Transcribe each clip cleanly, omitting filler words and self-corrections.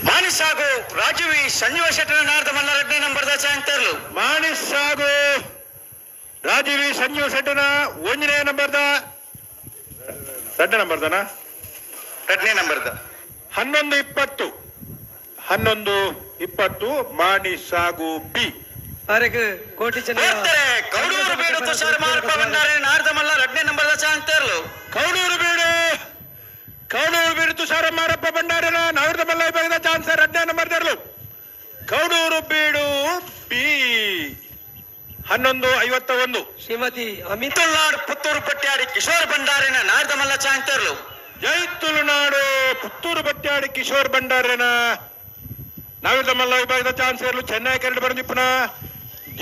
ಮಾನಿಸ್ ಹಾಗೂ ರಾಜವಿ ಸಂಜೀವ ಶೆಟ್ಟರ ನಾರದ ಮಲ್ಲ 2ನೇ ನಂಬರ್ದ ಚಾಂತರ್ಲು ಮಾನಿಸ್ ಹಾಗೂ ರಾಜವಿ ಸಂಜೀವ ಶೆಟ್ಟನ 1ನೇ ನಂಬರ್ದ 2ನೇ ನಂಬರ್ದನ 2ನೇ ನಂಬರ್ದ 11-20 ಮಾನಿಸ್ ಹಾಗೂ ಬಿ ಕೋಟಿ ಕೌಡೂರು ಬೀಡು ತುಷಾರ ಮಾರ್ಪ ಬಂದಾರೆ ನಾರದ ಮಲ್ಲ 2ನೇ ನಂಬರ್ದ ಚಾಂತರ್ಲು ಕೌಡೂರು ಬೀಡು ತುಷಾರ ಮಾರಪ್ಪ ಭಂಡಾರನ ನಾರದ ಮಲ್ಲ ವಿಭಾಗದ ಚಾನ್ಸರ್ 2ನೇ ನಂಬರ್ ತರಲು ಕೌಡೂರು ಬೀಡು ಬಿ 11-51 ಶ್ರೀಮತಿ ಅಮಿತುಲ್ನಾಡು ಪುತ್ತೂರು ಪಟ್ಯಾಡಿ ಕಿಶೋರ್ ಭಂಡಾರಿನ ನಾರದ ಮಲ್ಲ ಚಾಂತರ್ಲು ಜೈ ತುಳುನಾಡು ಪುತ್ತೂರು ಪಟ್ಯಾಡಿ ಕಿಶೋರ್ ಭಂಡಾರನ ನಾರದ ಮಲ್ಲ ವಿಭಾಗದ ಚಾನ್ಸರ್ಲು ಚೆನ್ನೈ ಕರಡು ಬರೆದಿಪ್ಪನ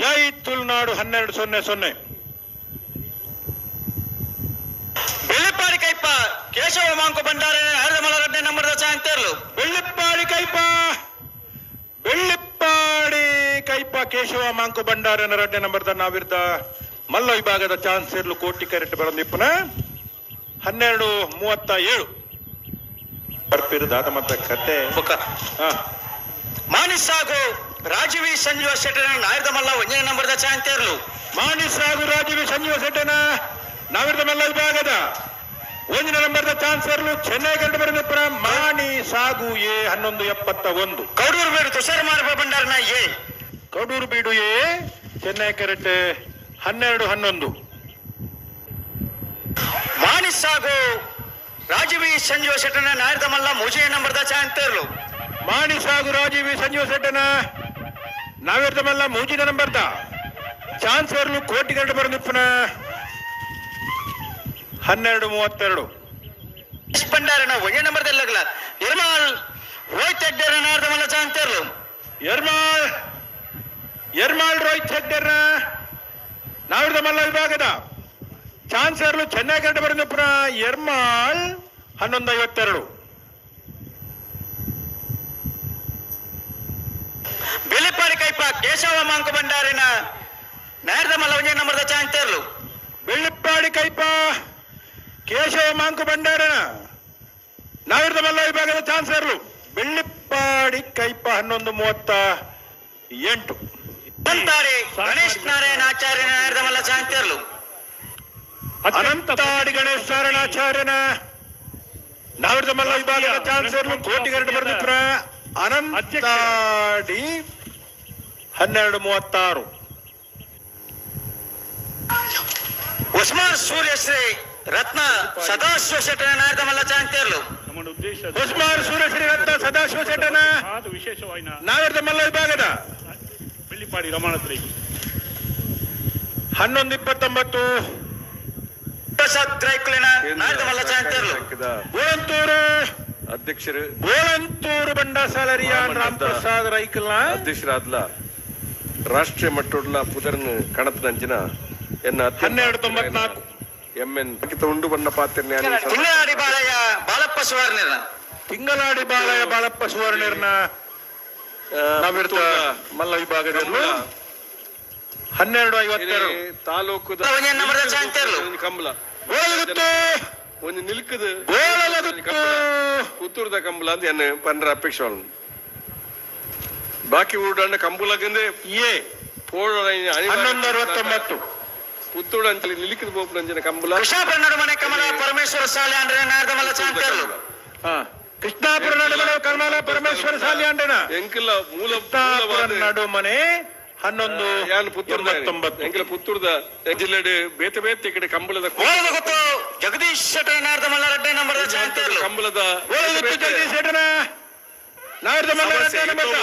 ಜೈ ತುಳುನಾಡು 12-00 ಬೆಳ್ಳಿಪ್ಪಾಡಿ ಕೈಪ ಕೇಶವ ಮಾಂಕು ಭಂಡಾರಿನ ನಾರದ ಮಲ್ಲ 2ನೇ ನಂಬರ್ದ ಚಾಂತರ್ಲು ಬೆಳ್ಳಿಪ್ಪಾಡಿ ಕೈಪ ಕೇಶವ ಮಾಂಕು ಭಂಡಾರನ 2ನೇ ನಂಬರ್ದ ನಾವಿರ್ದ ಮಲ್ಲ ವಿಭಾಗದ ಚಾನ್ಸರ್ಲು ಕೋಟಿ ಕರೆಕ್ಟ್ ಬರೆದಿಪ್ಪನ 12-37 ಬರ್ಪಿರದಾದ ಮತ್ತೆ ಕತೆ ಮಾನಿಸ್ ಹಾಗೂ ರಾಜವಿ ಸಂಜೀವ ಶೆಟ್ಟನ ನಾರದ ಮಲ್ಲ 1ನೇ ನಂಬರ್ದ ಚಾಂತರ್ಲು ಮಾನಿಸ್ ಹಾಗೂ ರಾಜವಿ ಸಂಜೀವ ಶೆಟ್ಟನ ನಾವಿರ್ದ ಮಲ್ಲ ವಿಭಾಗದ 1ನೇ ನಂಬರ್ದ ಚಾನ್ಸರ್ಲು ಚೆನ್ನೈ ಗಂಟು ಬರೆದಿಪ್ಪನ ಮಾನಿಸ್ ಹಾಗೂ ಎ 11-71 ಕೌಡೂರು ಬೀಡು ತುಷಾರ ಮಾರ್ಪ ಭಂಡಾರನ ಎ ಕೌಡೂರು ಬೀಡು ಎ ಚೆನ್ನೈ ಕೆರೆಟ್ 12-11 ಮಾನಿಸ್ ಹಾಗೂ ರಾಜವಿ ಸಂಜೀವ ಶೆಟ್ಟನ ನಾರದ ಮಲ್ಲ 3ನೇ ನಂಬರ್ದ ಚಾಂತರ್ಲು ಮಾನಿಸ್ ಹಾಗೂ ರಾಜೀವಿ ಸಂಜೀವ ಶೆಟ್ಟನ ನಾವಿರ್ದ ಮಲ್ಲ 3ನೇ ನಂಬರ್ದ ಚಾನ್ಸರ್ಲು ಕೋಟಿ ಗಂಟು ಬರೆದಿಪ್ಪನ 12-32 ಭಂಡಾರನ 1ನೇ ನಂಬರ್ದಲ್ಲ ನಿರ್ಮಲ್ ರೋಹಿತ್ ಹೆಗ್ಡೇರ ನಾರದ ಮಲ್ಲ ಚಾಂತರ್ಲು ಎರ್ಮಾಳ್ ರೋಹಿತ್ ಹೆಗ್ಡೇರ್ನ ನಾವಿರ್ದ ಮಲ್ಲ ವಿಭಾಗದ ಚಾನ್ಸರ್ಲು ಚೆನ್ನೈ ಗಂಟು ಬರೆದಿಪ್ಪನ ಎರ್ಮಾಳ್ 11-52 ಬೆಳ್ಳಿಪ್ಪಾಡಿ ಕೈಪ ಕೇಶವ ಮಾಂಕು ಭಂಡಾರಿನ ನಾರದ ಮಲ್ಲ 1ನೇ ನಂಬರ್ದ ಚಾಂತರ್ಲು ಬೆಳ್ಳಿಪ್ಪಾಡಿ ಕೈಪ ಕೇಶವ ಮಾಂಕು ಭಂಡಾರನ ನಾವಿರ್ದ ಮಲ್ಲ ವಿಭಾಗದ ಚಾನ್ಸರ್ಲು ಬೆಳ್ಳಿಪ್ಪಾಡಿ ಕೈಪ 11-38 ಅಂತಾರೆ ಗಣೇಶ್ ನಾರಾಯಣ ಆಚಾರ್ಯನ ನಾರದ ಮಲ್ಲ ಚಾಂತರ್ಲು ಅನಂತಾಡಿ ಗಣೇಶ್ ನಾರಾಯಣಾಚಾರ್ಯನ ನಾವಿರ್ದ ಮಲ್ಲ ವಿಭಾಗದ ಚಾನ್ಸರ್ಲು ಕೋಟಿ ಗಂಟು ಬರೆದಿಪ್ಪನ ಅನಂತಾಡಿ 12-36 ಉಸ್ಮಾನ್ ಸೂರ್ಯಶ್ರೀ ರತ್ನ ಸದಾಶಿವ ಶೆಟ್ಟನ ನಾರದ ಮಲ್ಲ ಚಾಂತರ್ಲು ಉಸ್ಮಾನ್ ಸೂರ್ಯಶ್ರೀ ರತ್ನ ಸದಾಶಿವ ಶೆಟ್ಟನ ವಿಶೇಷವಾಯಿನ ನಾವಿರ್ದ ಮಲ್ಲ ವಿಭಾಗದ ಬೆಳ್ಳಿಪಾಡಿ ರಮಾಣತ್ರಿ 11-29 ಪ್ರಸಾದ್ ಗ್ರೈಕುಲಿನ ನಾರದ ಮಲ್ಲ ಚಾಂತರ್ಲು ಗೋಳಂತೂರು ಅಧ್ಯಕ್ಷರು ಗೋಳಂತೂರು ಬಂಡಾಸಾಲ ರಿಯಾನ್ ರಾಮ್ ಪ್ರಸಾದ್ ರೈಕಲ್ನ ಅಧ್ಯಕ್ಷರಾದ್ಲ ರಾಷ್ಟ್ರೀಯ ಮಟ್ಟದ ಪುದರ್ನ ಕಣತನಂಚಿನ ಎನ್ನ 12-94 ಎಂಎನ್ ಉಂಡು ಬಣ್ಣ ಪಾತ್ರ ತಿಂಗಳಾಡಿ ಬಾಳಯ್ಯ ಬಾಳಪ್ಪ ಸುವರ್ಣನ ತಿಂಗಳಾಡಿ ಬಾಳಯ್ಯ ಬಾಳಪ್ಪ ಸುವರ್ಣರ್ನ ನಾವಿರ್ದ ಮಲ್ಲ ವಿಭಾಗದಲ್ಲಿ 12-52 ತಾಲೂಕುದ 1ನೇ ನಂಬರ್ದ ಚಾಂತರ್ಲು ಕಂಬಳ ಗೋಳಗುತ್ತು ಒಂದು ನಿಲ್ಕದು ಗೋಳಗುತ್ತು ಪುತ್ತೂರ್ದ ಕಂಬಳ ಅಂತ ಎನ್ನ ಪಂದ್ರ ಅಪೇಕ್ಷೆ ಬಾಕಿ ಊಡಣ್ಣ ಕಂಬುಲಗಂದ್ರೆ ಎ ಪೋಳ 11-69 ಪುತ್ತೂರು ಅಂತ ನಿಲಿಕದ ಬೋಪು ಅಂಜನ ಕಂಬಳ ಕೃಷ್ಣಾಪುರ ನಡುಮನೆ ಕಮಲ ಪರಮೇಶ್ವರ ಶಾಲೆ ಅಂದ್ರೆ ನಾರದ ಮಲ್ಲ ಚಾಂತರ್ಲು ಕೃಷ್ಣಾಪುರ ನಡುಮನೆ ಕಮಲ ಪರಮೇಶ್ವರ ಶಾಲೆ ಅಂಡನ ಎಂಕಲ ಮೂಲ ನಡುಮನೆ 11-29 ಎಂಕಲ ಪುತ್ತೂರ್ದ ಜಿಲ್ಲೆ ಬೇತೆ ಬೇತೆ ಈ ಕಡೆ ಕಂಬಳದ ಗೊತ್ತು ಜಗದೀಶ್ ಶೆಟ್ಟರ ನಾರದ ಮಲ್ಲ 2ನೇ ನಂಬರ್ದ ಚಾಂತರ್ಲು ಕಂಬಳದ ಜಗದೀಶ್ ಶೆಟ್ಟನ ನಾವಿರ್ದ ಮಲ್ಲ 2ನೇ ನಂಬರ್ದ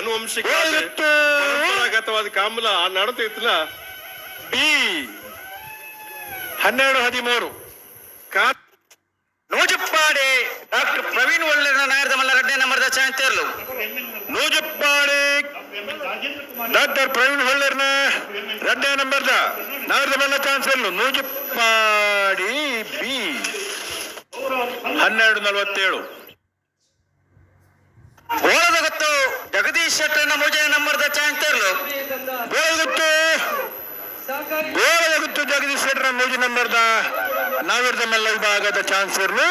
ಅನುವಂಶಿಕ ಪರಂಪರಾಗತವಾದ ಕಂಬಳ ಆ ನಡತೆ ಇತ್ತಲ್ಲ ಬಿ 12-13 ನೂಜಪ್ಪಾಡಿ ಡಾಕ್ಟರ್ ಪ್ರವೀಣ್ ಒಳ್ಳೆನ ನಾರದ ಮಲ್ಲ 2ನೇ ನಂಬರ್ದ ಚಾಂತರ್ಲು ನೂಜಪ್ಪಾಡಿ ಡಾಕ್ಟರ್ ಪ್ರವೀಣ್ ಹೊಳ್ಳೆರ್ನ 2ನೇ ನಂಬರ್ದ ನಾವಿರ್ದ ಮಲ್ಲ ಚಾನ್ಸರ್ಲು ನೂಜಪ್ಪಾಡಿ ಬಿ 12-47 ಗೋಳದ ಗೊತ್ತು ಜಗದೀಶ್ ಶೆಟ್ಟರ್ನ 3ನೇ ನಂಬರ್ದ ಚಾಂತರ್ಲು ಗೋಳಗುತ್ತು ಜಗದೀಶ್ ಶೆಟ್ಟರ 3 ನಂಬರ್ದ ನಾವಿರ್ದ ಮಲ್ಲ ವಿಭಾಗದ ಚಾನ್ಸರ್ಲು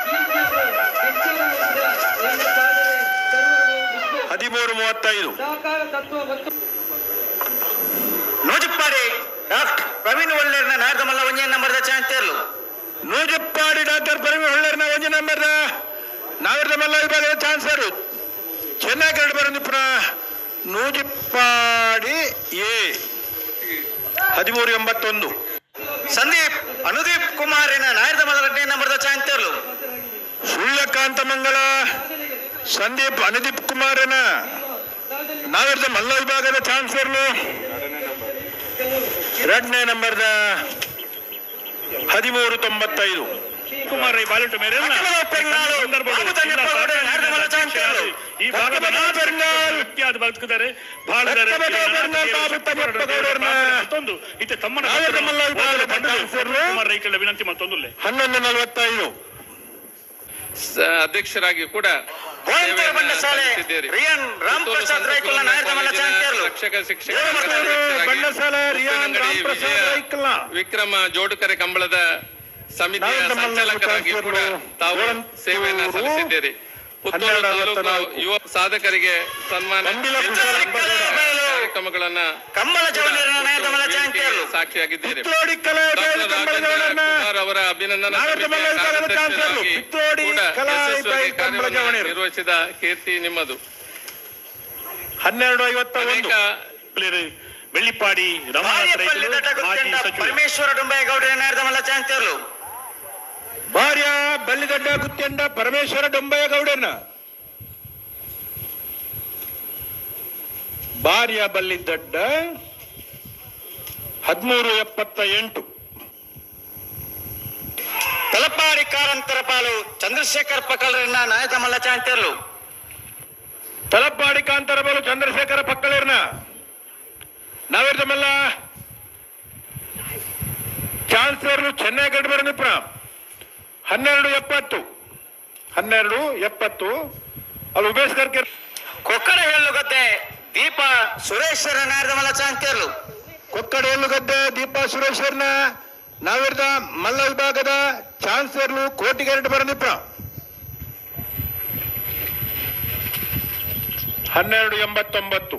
13:35. ನೂಜಿಪ್ಪಾಡಿ ಡಾಕ್ಟರ್ ಪ್ರವೀಣ್ ಒಳ್ಳೆರ್ನ ನಾರ್ದಮಲ್ಲ ಒಂಜೇ ನಂಬರ್ದ ಚಾಂತಿಯರ್ಲು ನೂಜಿಪ್ಪಾಡಿ ಡಾಕ್ಟರ್ ಪ್ರವೀಣ್ ಒಳ್ಳೆರ್ನ ಒಂಜಿ ನಂಬರ್ದ ನಾವಿರ್ದ ಮಲ್ಲ ವಿಭಾಗದ ಚಾನ್ಸರು ಚೆನ್ನಾಗಿ ಕಂಡು ಬರಂದಿಪ್ಪನ ನೂಜಿಪ್ಪಾಡಿ ಎ 13:81. ಸಂದೀಪ್ ಅನುದೀಪ್ ಕುಮಾರಿನ ನಾರ್ದಮಲ್ಲ 2ನೇ ನಂಬರ್ದ ಚಾಂತಿಯರ್ಲು ಸೂರ್ಯಕಾಂತ ಮಂಗಲ ಸಂದೀಪ್ ಅನುದೀಪ್ ಕುಮಾರನ ನಾವಿರ್ದ ಮಲ್ಲ ವಿಭಾಗದ ಚಾನ್ಸರ್ಲು 2ನೇ ನಂಬರ್ದ 13:95. ಕುಮಾರ್ ರೈ ಬಾಲಿಟ್ಟು ಮೇರೆ ಈ ಭಾಗದ ವ್ಯಕ್ತಿಯಾದ ಬದುಕಿದ್ದಾರೆ ಬಹಳ ಮತ್ತೊಂದು ಇತ್ತೆ ತಮ್ಮನ ಕುಮಾರ್ ರೈ ಕೇಳ ವಿನಂತಿ ಮತ್ತೊಂದು 11:45. ಅಧ್ಯಕ್ಷರಾಗಿ ಕೂಡ ರಿಯಾನ್ ರಾಮ್ ಪ್ರಸಾದ್ ರೈಕಲ್ನ ನಾರ್ದಮಲ್ಲ ಚಾಂತಿಯರ್ಲು ರಕ್ಷಕ ಶಿಕ್ಷಕ ಬಂಡಸಾಲ ರಿಯಾನ್ ರಾಮ್ ಪ್ರಸಾದ್ ರೈಕಲ್ನ ವಿಕ್ರಮ ಜೋಡುಕರೆ ಕಂಬಳದ ಸಮಿತಿಯ ಸಂಚಾಲಕರಾಗಿ ಕೂಡ ತಾವು ಸೇವೆಯನ್ನು ಸಲ್ಲಿಸಿದ್ದೀರಿ. ಪುತ್ತೂರು ತಾಲೂಕು ಯುವ ಸಾಧಕರಿಗೆ ಸನ್ಮಾನ ಕಾರ್ಯಕ್ರಮಗಳನ್ನ ಕಮ್ಮಲ ಜವಳಿಯರ ನಾರ್ದಮಲ್ಲ ಚಾಂತಿಯರ್ಲು ಸಾಕ್ಷಿಯಾಗಿದ್ದೀರಿ. ಅವರ ಅಭಿನಂದನಾ ನಿರ್ವಹಿಸಿದ ಕೀರ್ತಿ ನಿಮ್ಮದು. 12:51. ಬೆಳ್ಳಿಪಾಡಿ ಪರಮೇಶ್ವರ ಡೊಂಬಯ್ಯಗೌಡರ ನಾರ್ದಮಲ್ಲ ಚಾಂತಿಯರ್ಲು ಭಾರ್ಯ ಬಲ್ಲಿದಡ್ಡ ಗುತ್ತೆಂಡ ಪರಮೇಶ್ವರ ಡೊಂಬಯ್ಯಗೌಡನ ಭಾರ್ಯ ಬಲ್ಲಿದಡ್ಡ 13:78. ತಲಪಾಡಿ ಕಾರಂತರ ಪಾಲು ಚಂದ್ರಶೇಖರ್ ಪಕಲ್ರನ್ನ ನಾರ್ದಮಲ್ಲ ಚಾಂತಿಯರ್ಲು ತಲಪಾಡಿ ಕಾಂತರ ಬಲು ಚಂದ್ರಶೇಖರ ಪಕ್ಕಳಿರ್ನ ನಾವಿರ್ದ ಮಲ್ಲ ಚಾನ್ಸಲರ್ಲು ಚೆನ್ನೈ ಗಡ್ಡ ಬರಂದಿಪ್ಪ 12:70. ಅಲ್ಲಿ ಉಮೇಶ್ ಕರ್ಕೆ ಕೊಕ್ಕಡ ಹೆಳ್ಳುಗದ್ದೆ ದೀಪ ಸುರೇಶ್ವರ ನಾರ್ದಮಲ್ಲ ಚಾಂತಿಯರ್ಲು ಕೊಕ್ಕಡ ಎಲ್ಲುಗದ್ದೆ ದೀಪಾ ಸುರೇಶ್ವರ್ನ ನಾವಿರ್ದ ಮಲ್ಲ ವಿಭಾಗದ ಚಾನ್ಸಲರ್ಲು ಕೋಟಿಗೆರಡು ಬರಂದಿಪ್ಪ 12:89.